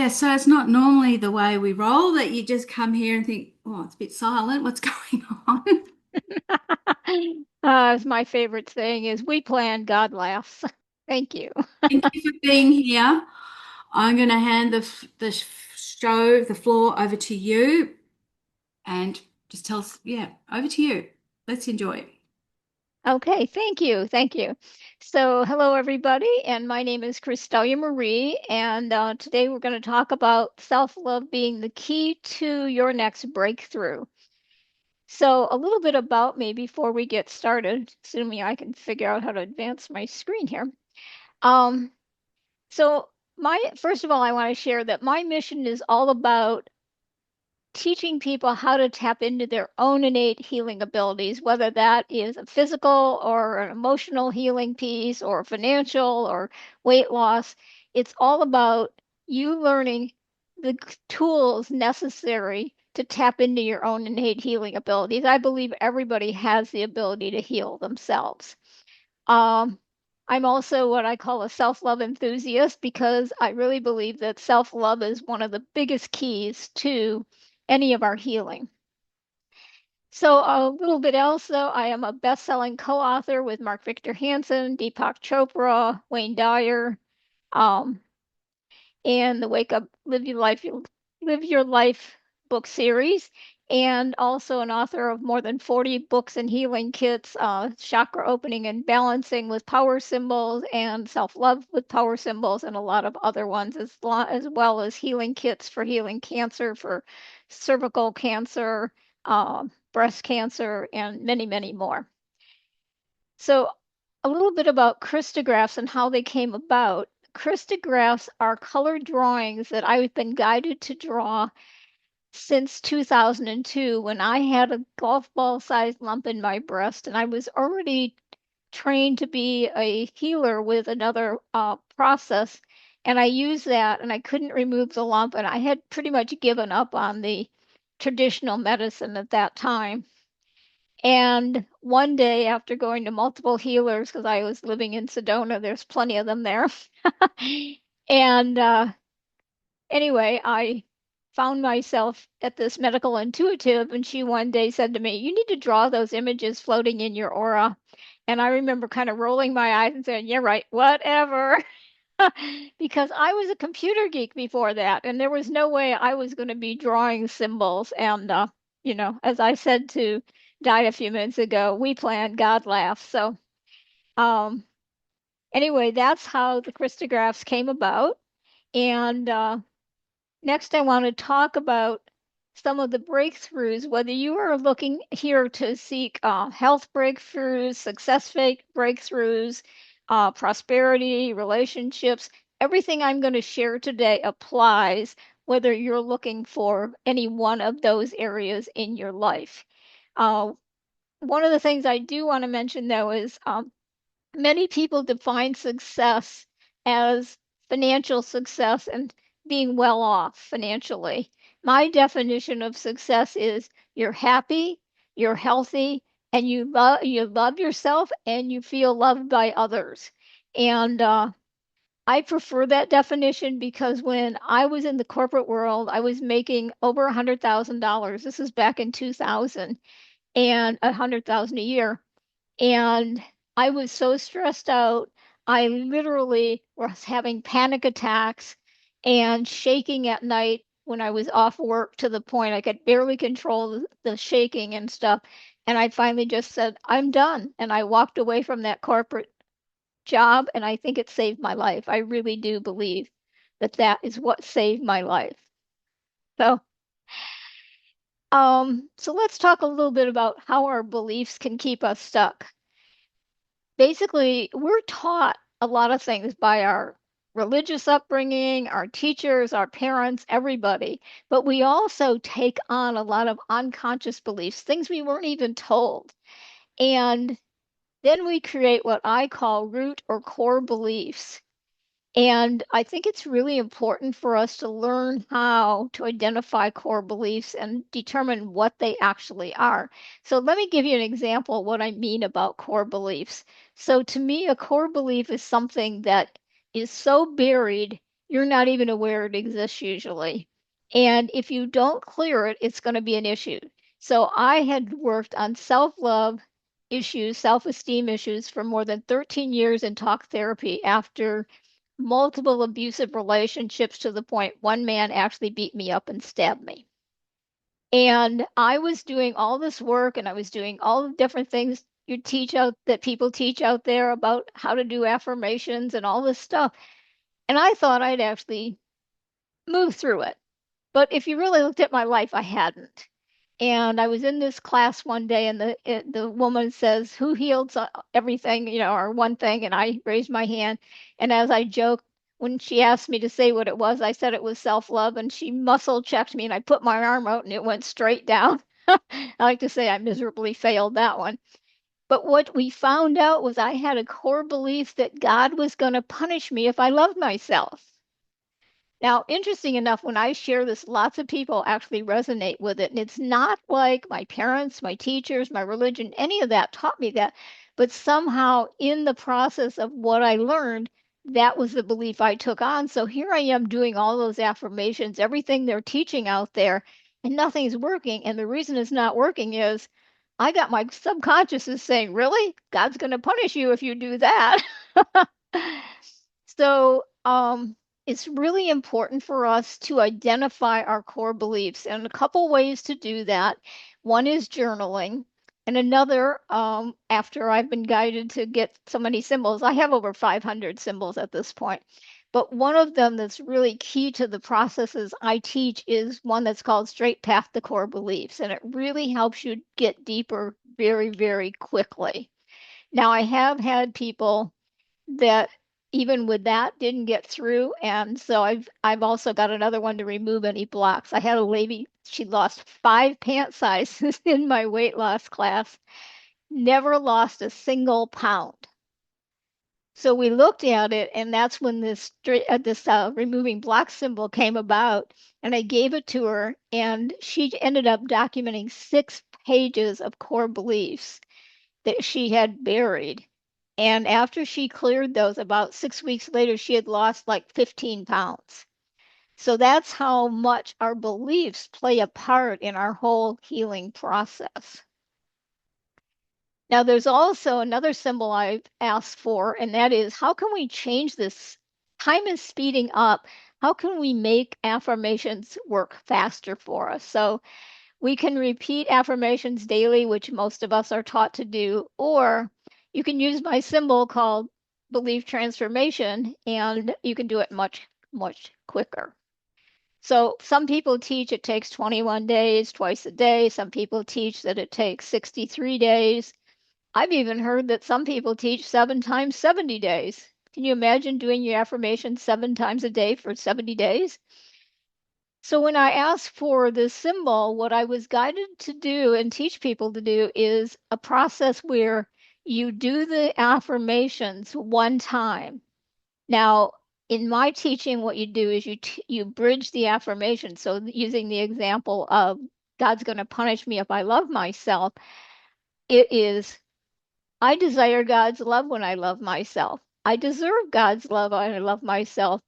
Yeah, so it's not normally the way we roll that you just come here and think, oh, it's a bit silent. What's going on? As my favorite saying is, we plan, God laughs. Thank you. Thank you for being here. I'm going to hand the floor over to you and just tell us, yeah, over to you. Let's enjoy it. Okay, thank you. Thank you. So, hello, everybody, and my name is Krystalya Marie, and today we're going to talk about self-love being the key to your next breakthrough. So, a little bit about me before we get started, assuming I can figure out how to advance my screen here. Um, so, my first of all, I want to share that my mission is all about teaching people how to tap into their own innate healing abilities, whether that is a physical or an emotional healing piece or financial or weight loss. It's all about you learning the tools necessary to tap into your own innate healing abilities. I believe everybody has the ability to heal themselves. Um, I'm also what I call a self-love enthusiast because I really believe that self-love is one of the biggest keys to any of our healing. So a little bit else, though, I am a best-selling co-author with Mark Victor Hansen, Deepak Chopra, Wayne Dyer, um, and the Wake Up, Live Your Life book series, and also an author of more than 40 books and healing kits, chakra opening and balancing with power symbols, and self-love with power symbols, and a lot of other ones, as well as healing kits for healing cancer, for cervical cancer, breast cancer, and many, many more. So, a little bit about Christographs and how they came about. Christographs are colored drawings that I've been guided to draw since 2002 when I had a golf ball sized lump in my breast, and I was already trained to be a healer with another process. And I used that, and I couldn't remove the lump, and I had pretty much given up on the traditional medicine at that time. And one day, after going to multiple healers, because I was living in Sedona, there's plenty of them there. And anyway, I found myself at this medical intuitive, and she one day said to me, "You need to draw those images floating in your aura." And I remember kind of rolling my eyes and saying, "Yeah, right, whatever." Because I was a computer geek before that, and there was no way I was going to be drawing symbols. And, as I said to Di a few minutes ago, we plan, God laughs. So, um, anyway, that's how the Christographs came about. And next, I want to talk about some of the breakthroughs, whether you are looking here to seek health breakthroughs, breakthroughs, prosperity, relationships. Everything I'm going to share today applies whether you're looking for any one of those areas in your life. Uh, One of the things I do want to mention, though, is many people define success as financial success and being well off financially. My definition of success is you're happy, you're healthy, and you love yourself and you feel loved by others. And I prefer that definition because when I was in the corporate world, I was making over $100,000. This is back in 2000 and 100,000 a year. And I was so stressed out. I literally was having panic attacks and shaking at night when I was off work to the point I could barely control the shaking and stuff. And I finally just said, I'm done. And I walked away from that corporate job. And I think it saved my life. I really do believe that that is what saved my life. So, so let's talk a little bit about how our beliefs can keep us stuck. Basically, we're taught a lot of things by our religious upbringing, our teachers, our parents, everybody. But we also take on a lot of unconscious beliefs, things we weren't even told. And then we create what I call root or core beliefs. And I think it's really important for us to learn how to identify core beliefs and determine what they actually are. So let me give you an example of what I mean about core beliefs. So to me, a core belief is something that is so buried You're not even aware it exists usually. And if you don't clear it, it's going to be an issue. So I had worked on self-love issues, self-esteem issues for more than 13 years in talk therapy after multiple abusive relationships to the point one man actually beat me up and stabbed me. And I was doing all this work and I was doing all the different things you teach out that people teach out there about how to do affirmations and all this stuff. And I thought I'd actually move through it. But if you really looked at my life, I hadn't. And I was in this class one day, and the woman says, "Who healed everything, or one thing?" And I raised my hand. And as I joked, when she asked me to say what it was, I said it was self-love, and she muscle checked me, and I put my arm out, and it went straight down. I like to say I miserably failed that one. But what we found out was I had a core belief that God was going to punish me if I loved myself. Now, interesting enough, when I share this, lots of people actually resonate with it. And it's not like my parents, my teachers, my religion, any of that taught me that. But somehow, in the process of what I learned, that was the belief I took on. So here I am doing all those affirmations, everything they're teaching out there, and nothing's working. And the reason it's not working is I got my subconscious is saying, "Really? God's going to punish you if you do that." So, it's really important for us to identify our core beliefs, and a couple ways to do that. One is journaling, and another, after I've been guided to get so many symbols, I have over 500 symbols at this point. But one of them that's really key to the processes I teach is one that's called Straight Path to Core Beliefs, and it really helps you get deeper very, very quickly. Now, I have had people that even with that didn't get through, and so I've also got another one to remove any blocks. I had a lady, she lost 5 pant sizes in my weight loss class, never lost a single pound. So we looked at it, and that's when this removing block symbol came about, and I gave it to her, and she ended up documenting 6 pages of core beliefs that she had buried. And after she cleared those, about 6 weeks later, she had lost like 15 pounds. So that's how much our beliefs play a part in our whole healing process. Now, there's also another symbol I've asked for, and that is how can we change this? Time is speeding up. How can we make affirmations work faster for us? So we can repeat affirmations daily, which most of us are taught to do, or you can use my symbol called belief transformation, and you can do it much, much quicker. So some people teach it takes 21 days, twice a day. Some people teach that it takes 63 days. I've even heard that some people teach 7 times 70 days. Can you imagine doing your affirmation 7 times a day for 70 days? So when I asked for this symbol, what I was guided to do and teach people to do is a process where you do the affirmations one time. Now, in my teaching, what you do is you bridge the affirmation. So using the example of God's going to punish me if I love myself, it is I desire God's love when I love myself. I deserve God's love when I love myself.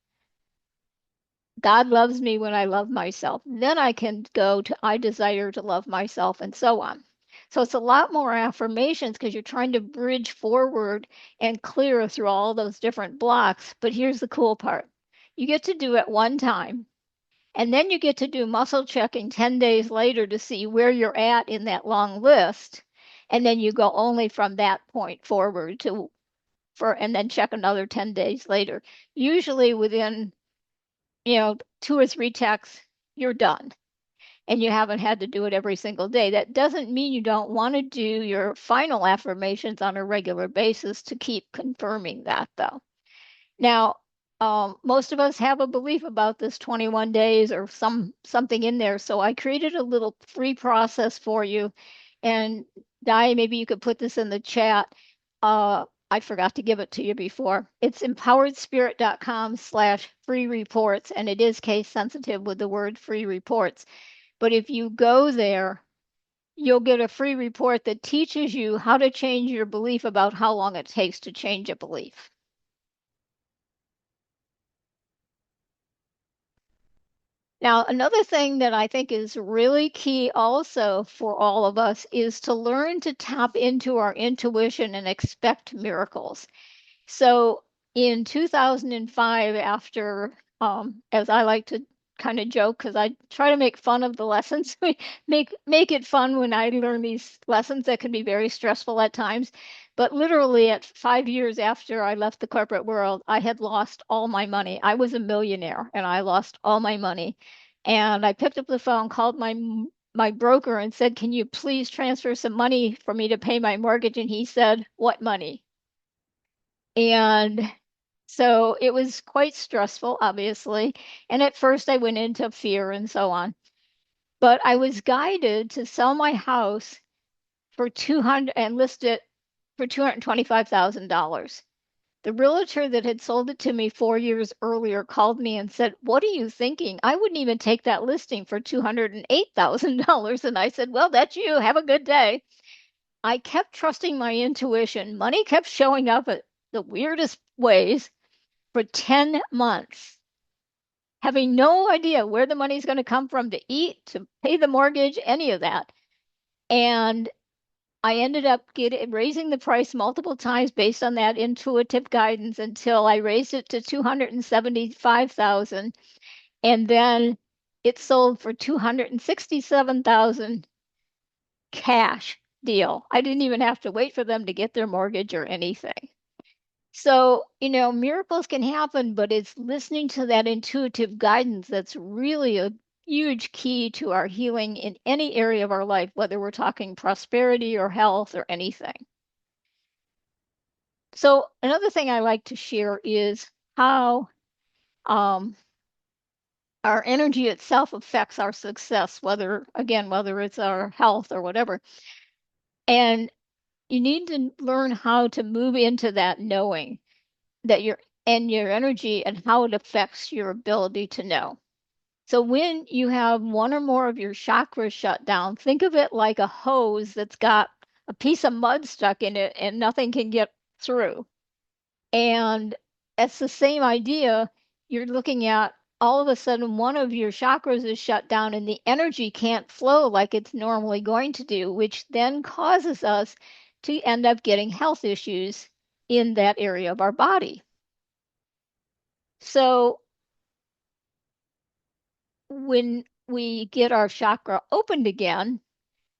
God loves me when I love myself. Then I can go to I desire to love myself and so on. So it's a lot more affirmations because you're trying to bridge forward and clear through all those different blocks. But here's the cool part. You get to do it one time, and then you get to do muscle checking 10 days later to see where you're at in that long list. And then you go only from that point forward and then check another 10 days later. Usually within 2 or 3 texts, you're done. And you haven't had to do it every single day. That doesn't mean you don't want to do your final affirmations on a regular basis to keep confirming that, though. Now, most of us have a belief about this 21 days or something in there. So I created a little free process for you. And Di, maybe you could put this in the chat. I forgot to give it to you before. It's empoweredspirit.com/free reports, and it is case sensitive with the word free reports. But if you go there, you'll get a free report that teaches you how to change your belief about how long it takes to change a belief. Now, another thing that I think is really key also for all of us is to learn to tap into our intuition and expect miracles. So in 2005, after, as I like to kind of joke, because I try to make fun of the lessons, we make it fun when I learn these lessons that can be very stressful at times. But literally, at 5 years after I left the corporate world, I had lost all my money. I was a millionaire, and I lost all my money. And I picked up the phone, called my broker, and said, "Can you please transfer some money for me to pay my mortgage?" And he said, "What money?" And so it was quite stressful, obviously. And at first I went into fear and so on. But I was guided to sell my house for 200 and list it for $225,000. The realtor that had sold it to me 4 years earlier called me and said, "What are you thinking? I wouldn't even take that listing for $208,000." And I said, "Well, that's you. Have a good day." I kept trusting my intuition. Money kept showing up at the weirdest ways for 10 months, having no idea where the money's going to come from to eat, to pay the mortgage, any of that. And I ended up raising the price multiple times based on that intuitive guidance until I raised it to 275,000, and then it sold for 267,000 cash deal. I didn't even have to wait for them to get their mortgage or anything. So, miracles can happen, but it's listening to that intuitive guidance that's really a huge key to our healing in any area of our life, whether we're talking prosperity or health or anything. So, another thing I like to share is how um, our energy itself affects our success, whether it's our health or whatever. And you need to learn how to move into that knowing that your energy and how it affects your ability to know. So when you have one or more of your chakras shut down, think of it like a hose that's got a piece of mud stuck in it and nothing can get through. And it's the same idea. You're looking at all of a sudden one of your chakras is shut down and the energy can't flow like it's normally going to do, which then causes us to end up getting health issues in that area of our body. So when we get our chakra opened again,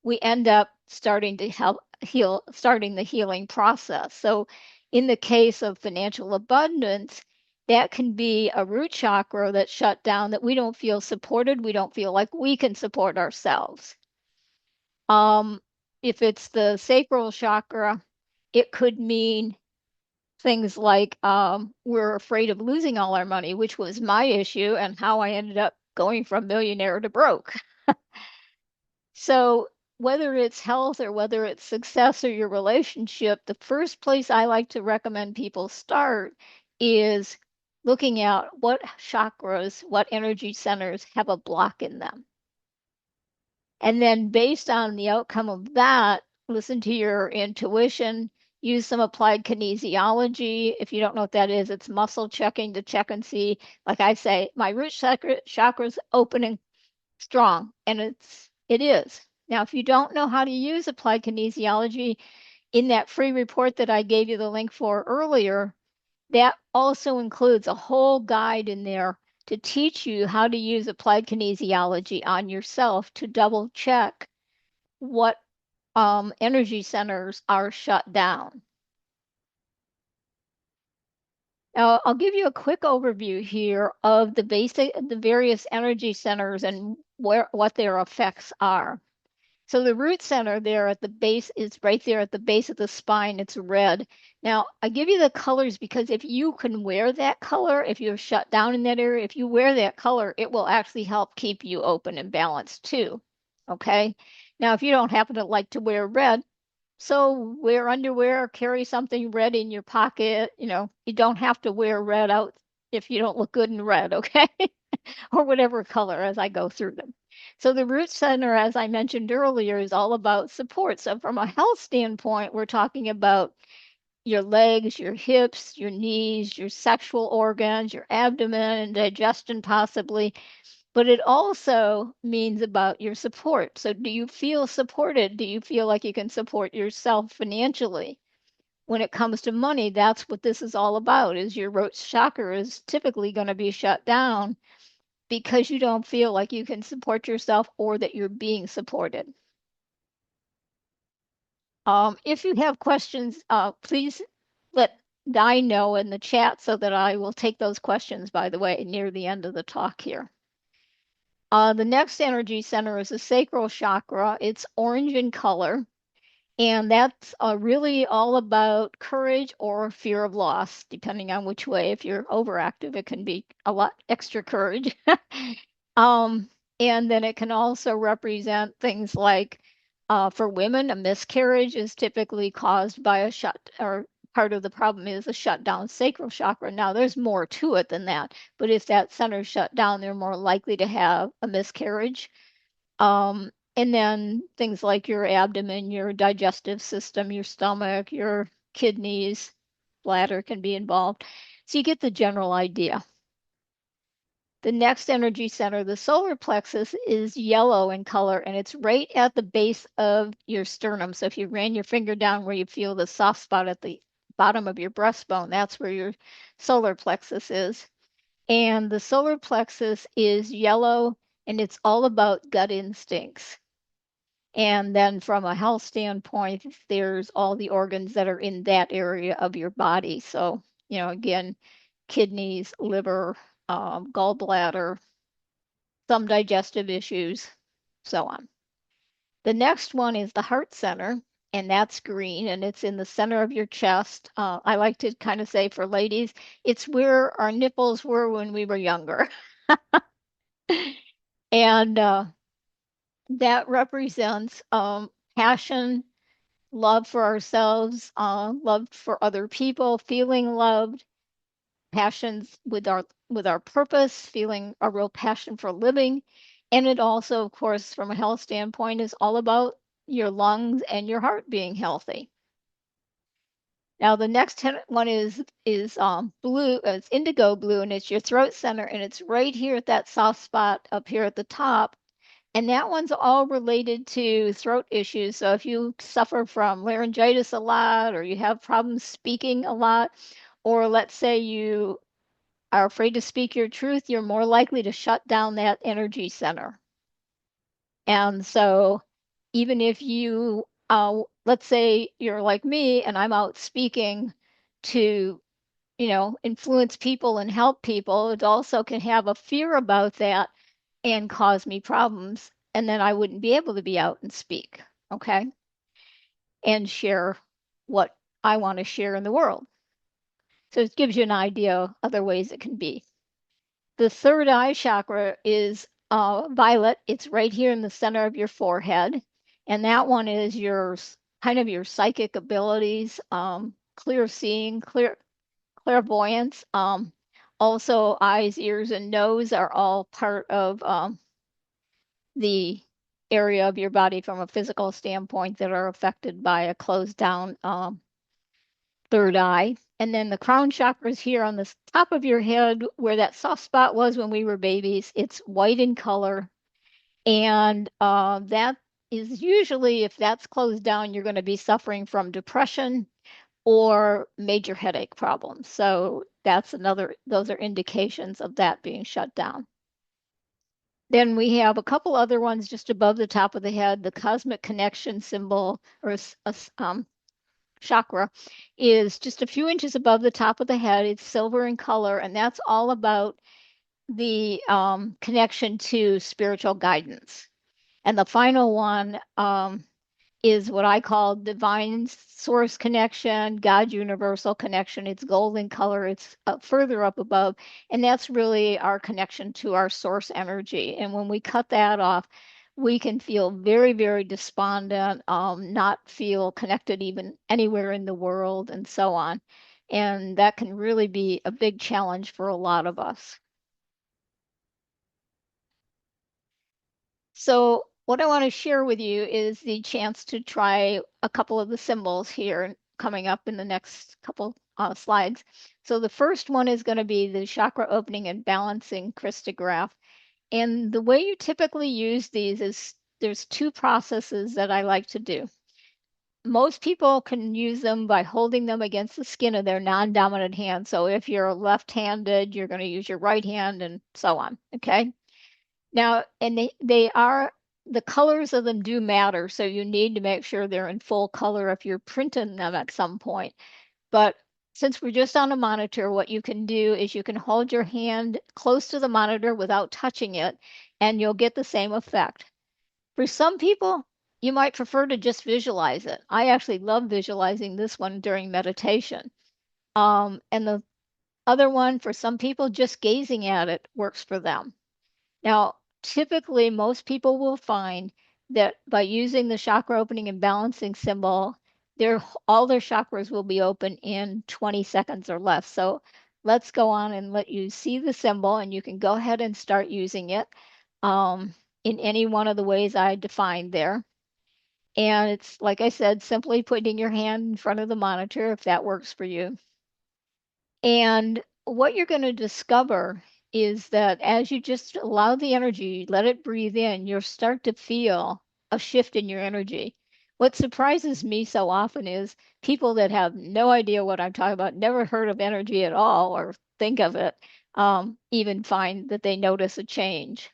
we end up starting to help starting the healing process. So, in the case of financial abundance, that can be a root chakra that's shut down that we don't feel supported. We don't feel like we can support ourselves. Um, if it's the sacral chakra, it could mean things like we're afraid of losing all our money, which was my issue and how I ended up going from millionaire to broke. So, whether it's health or whether it's success or your relationship, the first place I like to recommend people start is looking at what chakras, what energy centers have a block in them. And then, based on the outcome of that, listen to your intuition, use some applied kinesiology. If you don't know what that is, it's muscle checking to check and see. Like I say, my root chakra's open and strong, and it is. Now, if you don't know how to use applied kinesiology, in that free report that I gave you the link for earlier, that also includes a whole guide in there to teach you how to use applied kinesiology on yourself to double check what energy centers are shut down. Now, I'll give you a quick overview here of the various energy centers and what their effects are. So the root center there at the base is right there at the base of the spine. It's red. Now, I give you the colors because if you can wear that color, if you're shut down in that area, if you wear that color, it will actually help keep you open and balanced too. Okay. Now, if you don't happen to like to wear red, so wear underwear, carry something red in your pocket. You don't have to wear red out if you don't look good in red, okay? Or whatever color as I go through them. So the root center, as I mentioned earlier, is all about support. So from a health standpoint, we're talking about your legs, your hips, your knees, your sexual organs, your abdomen, and digestion possibly. but it also means about your support. So do you feel supported? Do you feel like you can support yourself financially? When it comes to money, that's what this is all about, is your root chakra is typically going to be shut down because you don't feel like you can support yourself or that you're being supported. If you have questions, please let Di know in the chat so that I will take those questions, by the way, near the end of the talk here. The next energy center is the sacral chakra. It's orange in color, and that's really all about courage or fear of loss, depending on which way. If you're overactive, it can be a lot extra courage. Um, and then it can also represent things like, for women, a miscarriage is typically caused by a shut, or part of the problem is a shut down sacral chakra. Now, there's more to it than that, but if that center shut down, they're more likely to have a miscarriage. And then things like your abdomen, your digestive system, your stomach, your kidneys, bladder can be involved. So you get the general idea. The next energy center, the solar plexus, is yellow in color and it's right at the base of your sternum. So if you ran your finger down where you feel the soft spot at the bottom of your breastbone, that's where your solar plexus is. And the solar plexus is yellow and it's all about gut instincts. And then from a health standpoint, there's all the organs that are in that area of your body. So, again, kidneys, liver, gallbladder, some digestive issues, so on. The next one is the heart center, and that's green, and it's in the center of your chest. I like to kind of say for ladies, it's where our nipples were when we were younger. And that represents passion, love for ourselves, love for other people, feeling loved, passions with our purpose, feeling a real passion for living. And it also, of course, from a health standpoint, is all about your lungs and your heart being healthy. Now, the next one is blue. It's indigo blue, and it's your throat center, and it's right here at that soft spot up here at the top. And that one's all related to throat issues. So if you suffer from laryngitis a lot, or you have problems speaking a lot, or let's say you are afraid to speak your truth, you're more likely to shut down that energy center. And so even if you, let's say you're like me and I'm out speaking to, influence people and help people, it also can have a fear about that and cause me problems. And then I wouldn't be able to be out and speak, okay, and share what I want to share in the world. So it gives you an idea of other ways it can be. The third eye chakra is violet. It's right here in the center of your forehead. And that one is your kind of your psychic abilities, clear seeing, clairvoyance. Also, eyes, ears, and nose are all part of the area of your body from a physical standpoint that are affected by a closed down third eye. And then the crown chakra is here on the top of your head where that soft spot was when we were babies. It's white in color. And that is usually, if that's closed down, you're going to be suffering from depression or major headache problems. So those are indications of that being shut down. Then we have a couple other ones just above the top of the head. The cosmic connection symbol or chakra is just a few inches above the top of the head. It's silver in color, and that's all about the connection to spiritual guidance. And the final one is what I call divine source connection, God universal connection. It's golden color, it's further up above. And that's really our connection to our source energy. And when we cut that off, we can feel very, very despondent, not feel connected even anywhere in the world, and so on. And that can really be a big challenge for a lot of us. So what I want to share with you is the chance to try a couple of the symbols here coming up in the next couple slides. So the first one is going to be the chakra opening and balancing crystograph. And the way you typically use these is there's two processes that I like to do. Most people can use them by holding them against the skin of their non-dominant hand. So if you're left-handed, you're going to use your right hand and so on. Okay. Now, and they are the colors of them do matter. So you need to make sure they're in full color if you're printing them at some point. But since we're just on a monitor, what you can do is you can hold your hand close to the monitor without touching it, and you'll get the same effect. For some people, you might prefer to just visualize it. I actually love visualizing this one during meditation. And the other one, for some people, just gazing at it works for them. Now, typically, most people will find that by using the chakra opening and balancing symbol, all their chakras will be open in 20 seconds or less. So let's go on and let you see the symbol, and you can go ahead and start using it in any one of the ways I defined there. And it's, like I said, simply putting your hand in front of the monitor if that works for you. And what you're going to discover is that as you just allow the energy, let it breathe in, you'll start to feel a shift in your energy. What surprises me so often is people that have no idea what I'm talking about, never heard of energy at all or think of it, even find that they notice a change.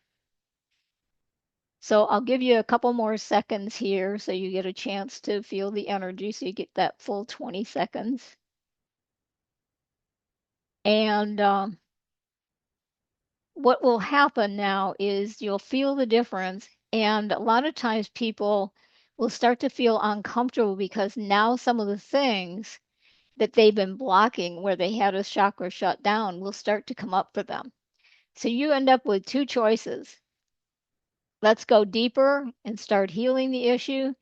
So I'll give you a couple more seconds here so you get a chance to feel the energy so you get that full 20 seconds. And what will happen now is you'll feel the difference. And a lot of times people will start to feel uncomfortable because now some of the things that they've been blocking where they had a chakra shut down will start to come up for them. So you end up with two choices. Let's go deeper and start healing the issue.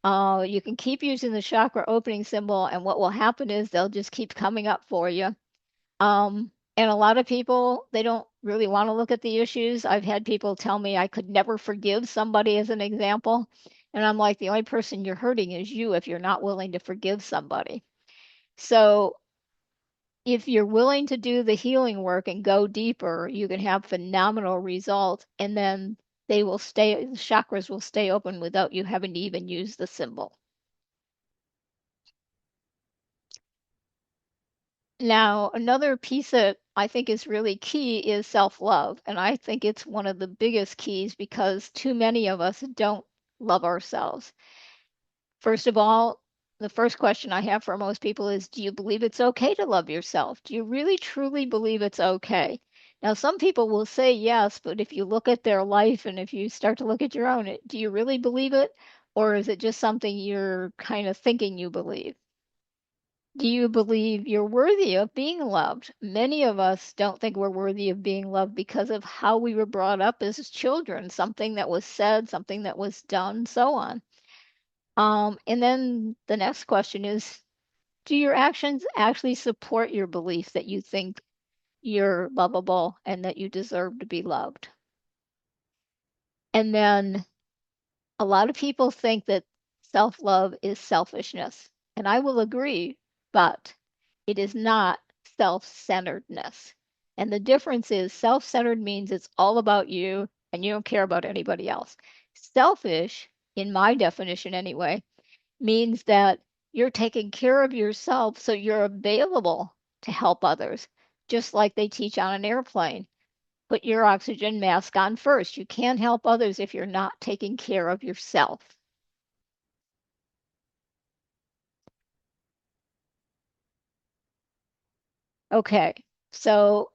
You can keep using the chakra opening symbol, and what will happen is they'll just keep coming up for you. And a lot of people, they don't really want to look at the issues. I've had people tell me I could never forgive somebody, as an example. And I'm like, the only person you're hurting is you if you're not willing to forgive somebody. So if you're willing to do the healing work and go deeper, you can have phenomenal results. And then the chakras will stay open without you having to even use the symbol. Now, another piece that I think is really key is self-love. And I think it's one of the biggest keys because too many of us don't love ourselves. First of all, the first question I have for most people is, do you believe it's okay to love yourself? Do you really truly believe it's okay? Now, some people will say yes, but if you look at their life and if you start to look at your own, do you really believe it? Or is it just something you're kind of thinking you believe? Do you believe you're worthy of being loved? Many of us don't think we're worthy of being loved because of how we were brought up as children, something that was said, something that was done, so on. And then the next question is, do your actions actually support your belief that you think you're lovable and that you deserve to be loved? And then a lot of people think that self-love is selfishness, and I will agree, but it is not self-centeredness. And the difference is self-centered means it's all about you and you don't care about anybody else. Selfish, in my definition anyway, means that you're taking care of yourself so you're available to help others, just like they teach on an airplane. Put your oxygen mask on first. You can't help others if you're not taking care of yourself. Okay, so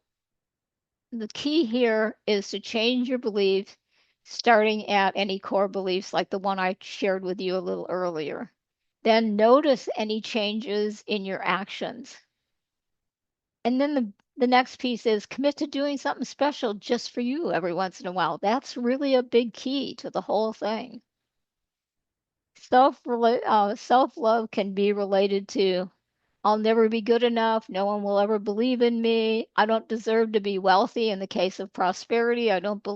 the key here is to change your beliefs, starting at any core beliefs like the one I shared with you a little earlier. Then notice any changes in your actions. And then the next piece is commit to doing something special just for you every once in a while. That's really a big key to the whole thing. Self-love can be related to I'll never be good enough. No one will ever believe in me. I don't deserve to be wealthy in the case of prosperity. I don't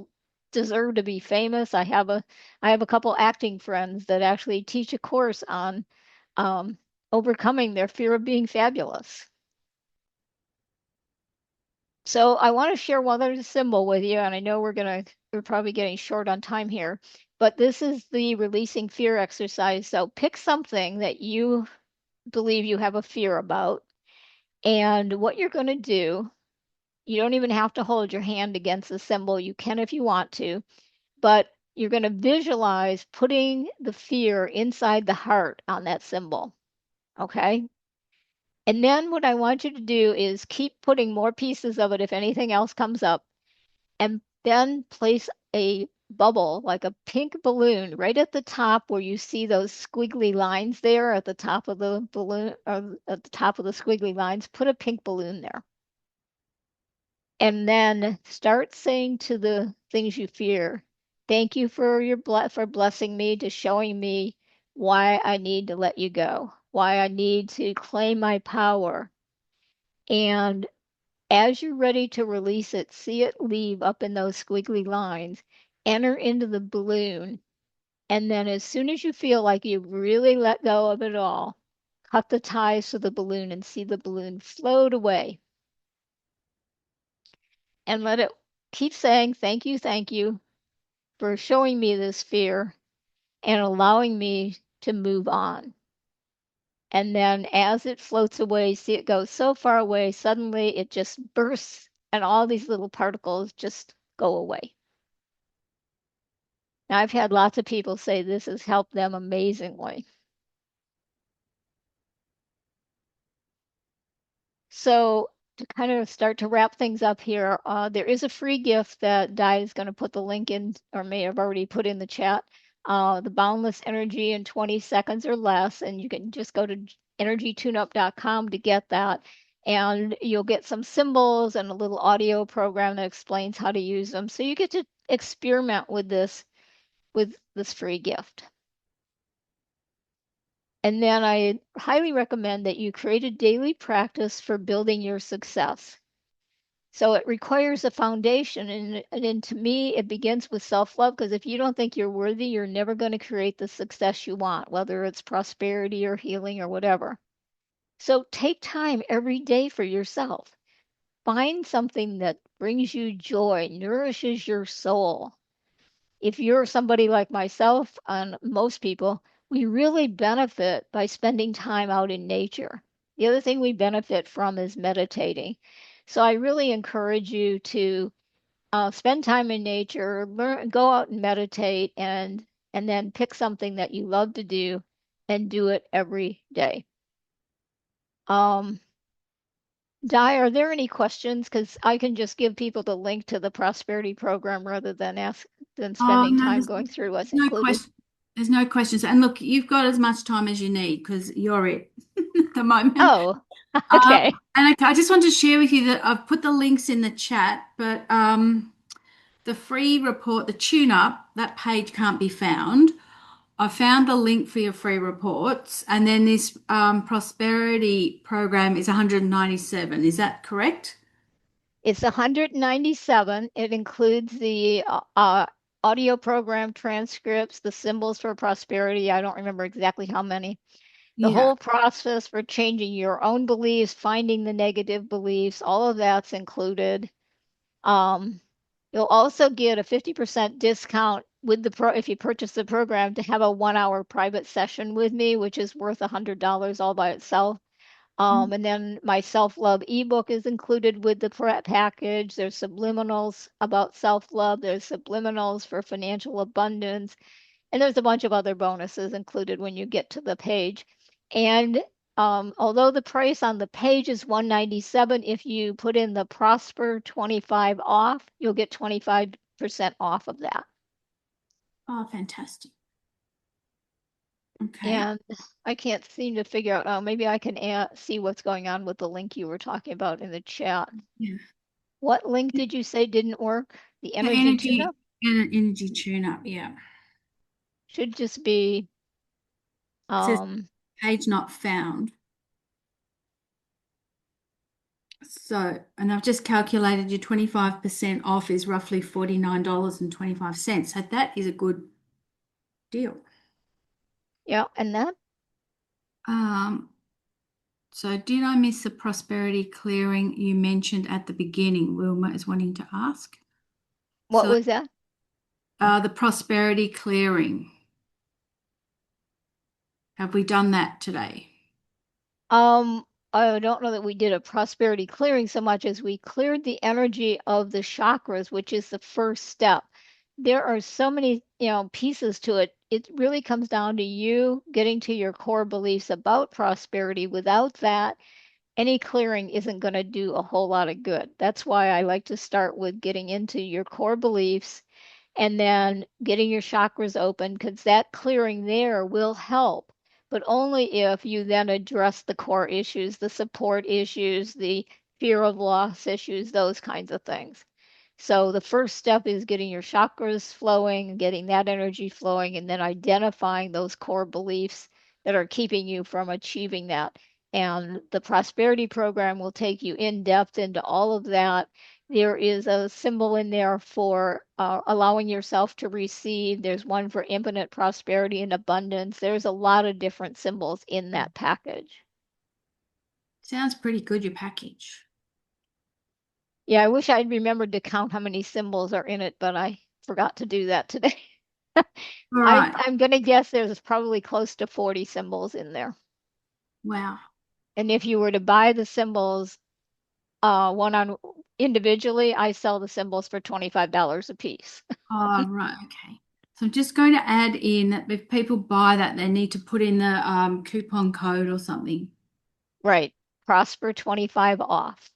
deserve to be famous. I have a couple acting friends that actually teach a course on overcoming their fear of being fabulous. So I want to share one other symbol with you, and I know we're probably getting short on time here, but this is the releasing fear exercise. So pick something that you believe you have a fear about, and what you're going to do, you don't even have to hold your hand against the symbol. You can if you want to, but you're going to visualize putting the fear inside the heart on that symbol. Okay? And then what I want you to do is keep putting more pieces of it if anything else comes up, and then place a bubble, like a pink balloon, right at the top where you see those squiggly lines there at the top of the balloon, or at the top of the squiggly lines. Put a pink balloon there. And then start saying to the things you fear, thank you for for blessing me, to showing me why I need to let you go, why I need to claim my power. And as you're ready to release it, see it leave up in those squiggly lines, enter into the balloon, and then as soon as you feel like you've really let go of it all, cut the ties to the balloon and see the balloon float away. And let it keep saying, thank you for showing me this fear and allowing me to move on. And then as it floats away, see it go so far away, suddenly it just bursts and all these little particles just go away. Now, I've had lots of people say this has helped them amazingly. So to kind of start to wrap things up here, there is a free gift that Di is going to put the link in, or may have already put in the chat. The Boundless Energy in 20 seconds or less, and you can just go to energytuneup.com to get that. And you'll get some symbols and a little audio program that explains how to use them. So you get to experiment with this free gift. And then I highly recommend that you create a daily practice for building your success. So it requires a foundation. And to me, it begins with self-love, because if you don't think you're worthy, you're never going to create the success you want, whether it's prosperity or healing or whatever. So take time every day for yourself. Find something that brings you joy, nourishes your soul. If you're somebody like myself and most people, we really benefit by spending time out in nature. The other thing we benefit from is meditating. So I really encourage you to spend time in nature, learn, go out and meditate, and then pick something that you love to do and do it every day. Um, Di, are there any questions? Because I can just give people the link to the prosperity program rather than ask them Oh, spending no, time going through what's no included. question. There's no questions. And look, you've got as much time as you need because you're it at the moment. Oh, okay. And I just want to share with you that I've put the links in the chat, but the free report, the tune up, that page can't be found. I found the link for your free reports, and then this prosperity program is 197. Is that correct? It's 197. It includes the audio program transcripts, the symbols for prosperity. I don't remember exactly how many. The Yeah. whole process for changing your own beliefs, finding the negative beliefs, all of that's included. Um, you'll also get a 50% discount with the pro if you purchase the program, to have a 1 hour private session with me, which is worth $100 all by itself. And then my self-love ebook is included with the package. There's subliminals about self-love. There's subliminals for financial abundance. And there's a bunch of other bonuses included when you get to the page. And although the price on the page is 197, if you put in the Prosper 25 off, you'll get 25% off of that. Oh, fantastic. Okay. And I can't seem to figure out, oh, maybe I can see what's going on with the link you were talking about in the chat. Yeah. What link did you say didn't work? The The energy tune-up energy tune up. Yeah. should just be, It says um, page not found. So, and I've just calculated your 25% off is roughly $49.25. So that is a good deal. yeah, and that Um, So did I miss the prosperity clearing you mentioned at the beginning? Wilma is wanting to ask. What So was that? the prosperity clearing, have we done that today? Um, I don't know that we did a prosperity clearing so much as we cleared the energy of the chakras, which is the first step. There are so many, pieces to it. It really comes down to you getting to your core beliefs about prosperity. Without that, any clearing isn't going to do a whole lot of good. That's why I like to start with getting into your core beliefs and then getting your chakras open because that clearing there will help, but only if you then address the core issues, the support issues, the fear of loss issues, those kinds of things. So the first step is getting your chakras flowing, getting that energy flowing, and then identifying those core beliefs that are keeping you from achieving that. And the prosperity program will take you in depth into all of that. There is a symbol in there for allowing yourself to receive. There's one for infinite prosperity and abundance. There's a lot of different symbols in that package. Sounds pretty good, your package. Yeah, I wish I'd remembered to count how many symbols are in it, but I forgot to do that today. All right. I'm gonna guess there's probably close to 40 symbols in there. Wow. And if you were to buy the symbols one on individually, I sell the symbols for $25 a piece. Oh, right. Okay. So I'm just going to add in that if people buy that, they need to put in the coupon code or something. Right. Prosper 25 off.